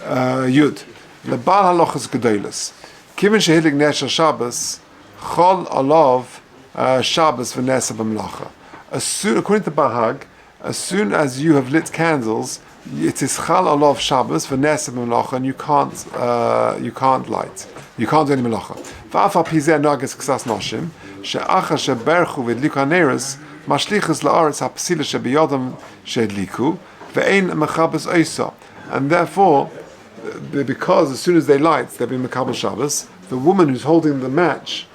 Yud. Lebal halachas gedolos. Kivin shehilig ner Shabbos, chol alav Shabbos v'nesa b'melacha. According to Bahag, as soon as you have lit candles, it is chal alav Shabbos v'nesa b'melacha, and you can't light. You can't do any melacha. V'afal pizeh nages ksas noshim, she'acha sheberchu v'edliku haneres, mashlichus la'aretz ha'psila shebiyodam she'edliku, ve'ein mechabes oisa. And therefore, because as soon as they light, they've been mekabel Shabbos, the woman who's holding the match,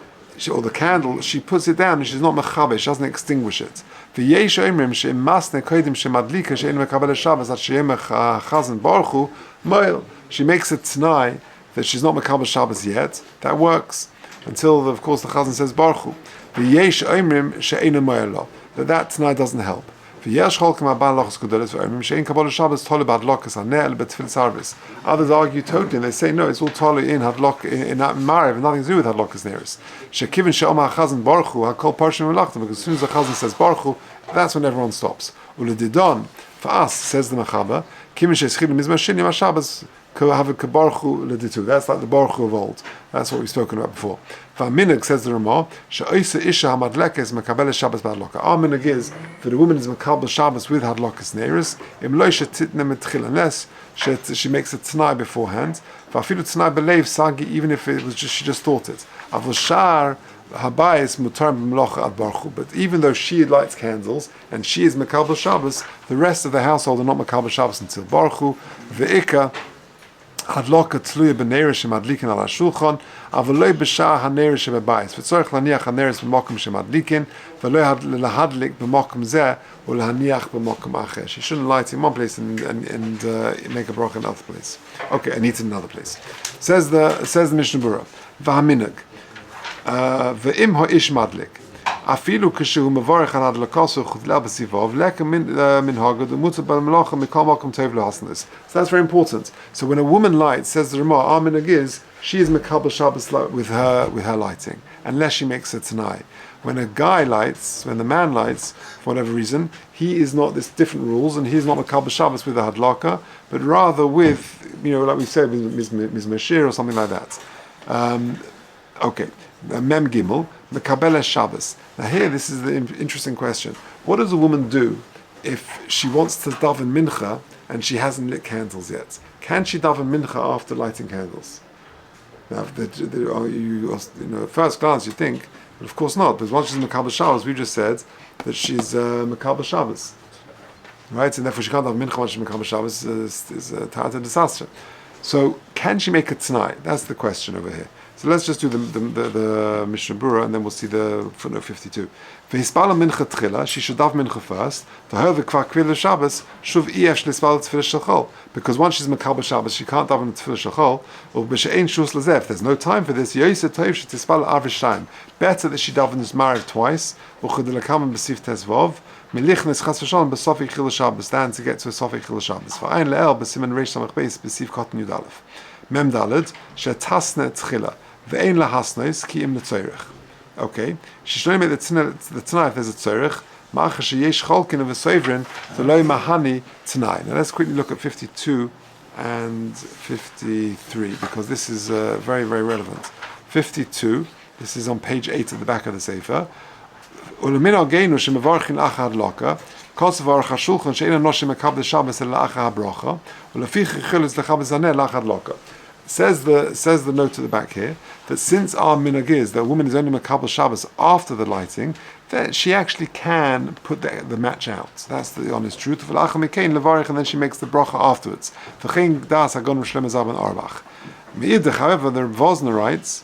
or the candle, she puts it down and she's not mechabel, she doesn't extinguish it. V'yesh oimrim she'masne kodim she'madlika she'ein mekabel Shabbos at she'em chazan baruchu moil. She makes it t'nai that she's not mekabel Shabbos yet. That works until, of course, the chazan says baruchu. V'yesh oimrim she'ein moil, that t'nai doesn't help. Others argue totally, and they say no, it's all totally in hadlok in that mariv, nothing to do with hadlokas neris. Shekivin she'omar chazan baruchu hakol parshim melachtim, because as soon as the chazan says baruchu, that's when everyone stops. Uledidon for us, says the Mechaba, kivin she'eschilim mizmashin yom Shabbos have a kabaruchu leditu. That's like the baruchu of old. That's what we've spoken about before. Minhag, says the Ramah, she'oisa isha hamadleka is mekabel Shabbos b'hadloka. Our minhag is that the woman is mekabel Shabbos with hadlokas neiris. Im lo shetitne mitchil, unless she makes a t'nai beforehand. V'afilu t'nai b'leiv sagi, even if it was just she just thought it. Avol shar habayis mutar b'mlocha ad baruchu. But even though she lights candles and she is mekabel Shabbos, the rest of the household are not mekabel Shabbos until baruchu. Ve'ika hadloka tluya b'neiris shemadlikin al hashulchan, avaloi b'shah haneiris shebebayis. V'tzorich laniach haneiris b'mokum shemadlikin, v'loi lahadlik b'mokum zeh, or lahaniach b'mokum acher. She shouldn't light in one place and make a bracha in another place. Okay, and eat in another place. Says the Mishnah Berurah, v'haminag, v'im ha'ish madlik. Afilu kishu mevarich an adlakasu chudla b'sivov leka minhaga d'mutzah b'melacha mikol makom tov lahasnas. So that's very important. So when a woman lights, says the Ramah, our minhag is she is mekabel Shabbos with her lighting, unless she makes it t'nai. When a guy lights, when the man lights, for whatever reason, he is not, there's different rules, and he's not mekabel Shabbos with the hadlaka, but rather with, like we said, with mizmashir or something like that. Okay, Mem Gimel, Mekabel Shabbos. Now here, this is the interesting question. What does a woman do if she wants to daven Mincha and she hasn't lit candles yet? Can she daven Mincha after lighting candles? Now, at first glance you think, but of course not, because once she's Mekabel Shabbos, we just said that she's Mekabel Shabbos. Right? And therefore she can't have Mincha once she's Mekabel Shabbos, is a Ta'at disaster. So, can she make it tonight? That's the question over here. So let's just do the Mishnah Berurah, and then we'll see the footnote 52. V'hispala mincha tchila, she should daven mincha first. V'her v'kvar kvil Shabbos, shuv iesh l'hispala tefillah shachol. Because once she's mekabel Shabbos, she can't daven tefillah shachol. Or b'she'ein shus lezef. There's no time for this. Yoyse toiv shetispala avishayim. Better that she davens mariv twice. V'chudilakam b'sif tezvov. Melichnes chas v'shalom b'sofi chil Shabbos. Then to get to a sofi chil Shabbos. V'ayin le'el b'simen reish samach beis b'sif cotton yud aleph. Mem daled she'tasne tchila. Ve'ein lahasnois ki im netzoyrech. Okay, she should make the t'nai if there's a tzorech. Ma'acha sheyesh cholkin of a sovereign v'loi mahani t'nai. Now let's quickly look at 52 and 53 because this is very, very relevant. 52. This is on page 8 at the back of the sefer. Ulemin algeinu shemevarchin lacha hadloka. Kosev Orach hashulchan she'eina noshim mekabel Shabbos el lacha habrocha. Ulefich chichilus lechabes zaneh lacha hadloka. Says the note at the back here that since our minhag is that a woman is only mekabel Shabbos after the lighting, that she actually can put the match out. That's the honest truth. And then she makes the bracha afterwards. However, the Vosner writes,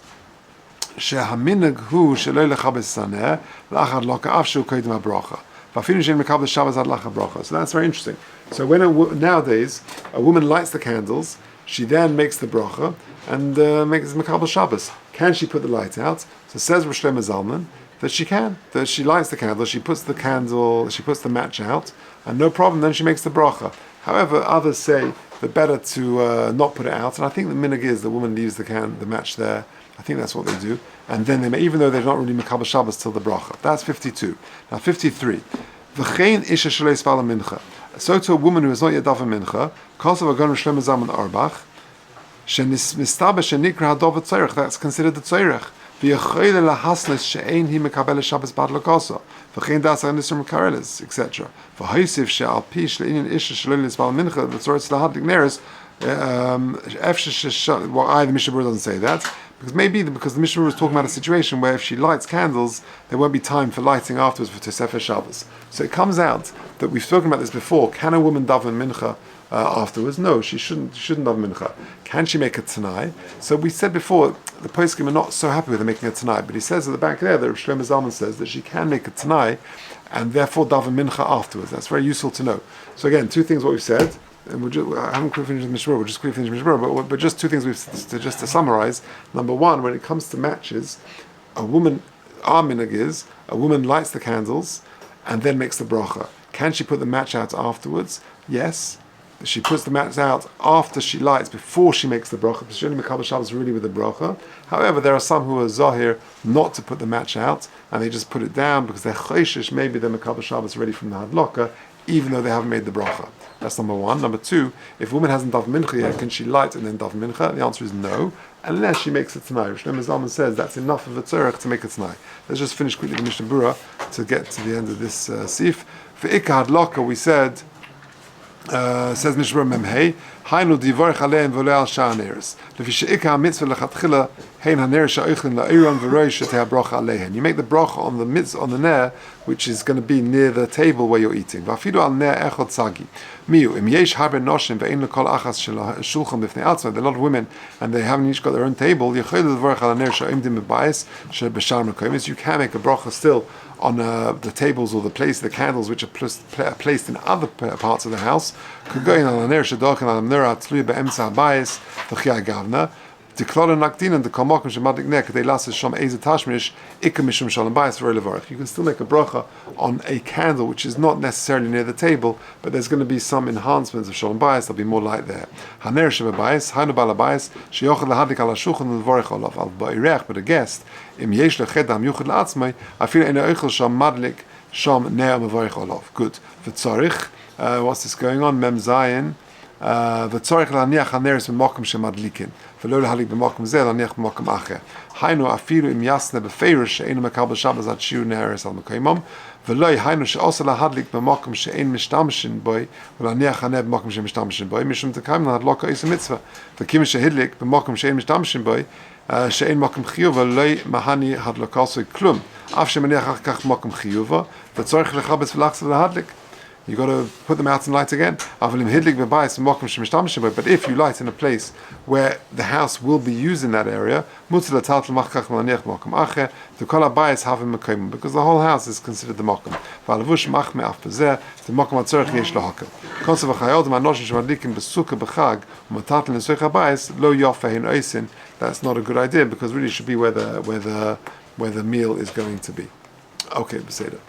שהמנהג הוא שלא לכבס סנר לאחר לוקה אף שהוא קודם הברכה. ואפילו שאין מקבל שבת עד לאחר ברכה. So that's very interesting. So nowadays a woman lights the candles, she then makes the bracha and makes Mekabel Shabbos. Can she put the light out? So says Rosh Shlomo Zalman that she can. That she lights the candle, she puts the match out, and no problem. Then she makes the bracha. However, others say that better to not put it out. And I think the minhag is the woman leaves the match there. I think that's what they do. And then they may, even though they're not really Mekabel Shabbos till the bracha. That's 52. Now 53. V'chein isha shelo yispala mincha. So to a woman who has not yet daven mincha, Kosev Agon Rosh Shlomo Zalman Auerbach, Shenismistaba shenikra hadov tzorech. That's considered the tzorech. V'yachayle lahasnes she'ein hi mekabel Shabbos bad lokaso. V'chein das anisur mekareles, etc. V'haisiv she'al pi shle'inyan isha shle'lis bal mincha v'tzoretz lahadlik neres. Well, the Mishnah Berurah doesn't say that, because the Mishnah Berurah is talking about a situation where if she lights candles, there won't be time for lighting afterwards for Tosefes Shabbos. So it comes out that we've spoken about this before. Can a woman daven mincha afterwards? No, she shouldn't daven mincha. Can she make a tanai? So we said before, the poskim are not so happy with her making a tanai, but he says at the back there that Shlomo Zalman says that she can make a tanai and therefore daven mincha afterwards. That's very useful to know. So again, two things what we've said. And I haven't quite finished the Mishnah, we'll just quickly finish the Mishnah, but just two things just to summarize. Number one, when it comes to matches, our minhag is, a woman lights the candles and then makes the bracha. Can she put the match out afterwards? Yes. She puts the match out after she lights, before she makes the bracha, because she only makes Shabbos really with the bracha. However, there are some who are zahir not to put the match out, and they just put it down because they're chayshish, maybe they're makabel Shabbos ready from the hadlaka, even though they haven't made the bracha. That's number one. Number two, if a woman hasn't daven mincha yet, can she light and then daven mincha? The answer is no, unless she makes a tanai. Shlomo Zalman says that's enough of a tzorech to make a tanai. Let's just finish quickly the Mishnah Berurah to get to the end of this sif. For ikka hadlaka, we said, says Mishnah Berurah Memhei, Hainu divorch alein v'olei al sha'aneres. Lefi she'ikka mitzvah lechatchila hein haner sha'ochlin la'iron v'roi she'teh bracha aleihen. You make the bracha on the mitzvah, on the ner, which is going to be near the table where you're eating. V'afidu al ner echod tzagi. Miu im yesh harbe noshim ve'ein lekol achas shulchan b'fnei atzma. There are a lot of women and they haven't each got their own table. Yechol divorch al ner sha'imdim b'bayis she'b'shar mekomis. You can make a bracha still on the tables or the candles which are placed in other parts of the house. Could go in on ner shadochan al nera tzluya be'emtza habayis v'chiyah gavna. You can still make a bracha on a candle which is not necessarily near the table, but there's going to be some enhancements of shalom bayis. There'll be more light there. But a guest, good. What's this going on? Mem Zayin. וצורך להניח הנרס במקום שמדליקים ולא להדליק במקום זה, להניח במקום אחר. היינו אפילו אם יסנה בפירוש שאינו מקבל שבת עד שיעור נהרס על מקומם, ולא היינו שעושה להדליק במקום שאין משתמשים בו ולהניח הנר במקום שמשתמשים בו, משום תקיים להדלוק איזה מצווה. וכיוון שהדליק במקום שאין משתמשים בו, שאין מקום חיובה, לא מהני הדלוקה עשוי כלום, אף שמניח אחר כך מקום חיובה, וצורך לחבץ ולחצה להדליק. You got to put them out and light again. But if you light in a place where the house will be used in that area, because the whole house is considered the makom. That's not a good idea, because really it should be where the meal is going to be. Okay, beseder.